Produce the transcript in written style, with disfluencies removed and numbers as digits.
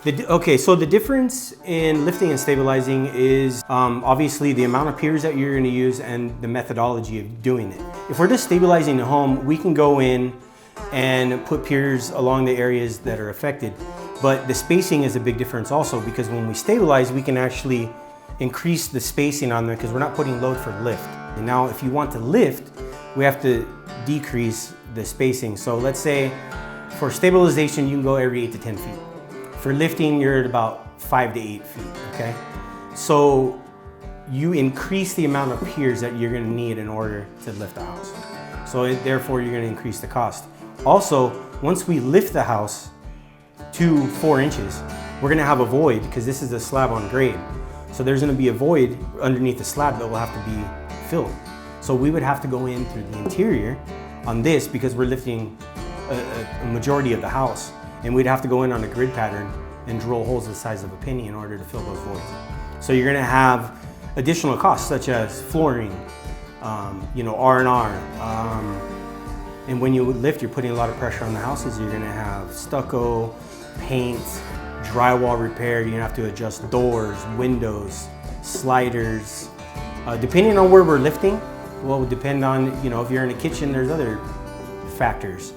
Okay, so the difference in lifting and stabilizing is obviously the amount of piers that you're going to use and the methodology of doing it. If we're just stabilizing the home, we can go in and put piers along the areas that are affected. But the spacing is a big difference also, because when we stabilize, we can actually increase the spacing on there because we're not putting load for lift. And now if you want to lift, we have to decrease the spacing. So let's say for stabilization, you can go every 8 to 10 feet. For lifting, you're at about 5 to 8 feet, okay? So you increase the amount of piers that you're gonna need in order to lift the house. So therefore, you're gonna increase the cost. Also, once we lift the house to 4 inches, we're gonna have a void because this is a slab on grade. So there's gonna be a void underneath the slab that will have to be filled. So we would have to go in through the interior on this because we're lifting a majority of the house. And we'd have to go in on a grid pattern and drill holes the size of a penny in order to fill those voids. So you're gonna have additional costs such as flooring, R&R. And when you lift, you're putting a lot of pressure on the houses. You're gonna have stucco, paint, drywall repair. You're gonna have to adjust doors, windows, sliders. Depending on where we're lifting, well, it would depend on, if you're in a kitchen, there's other factors.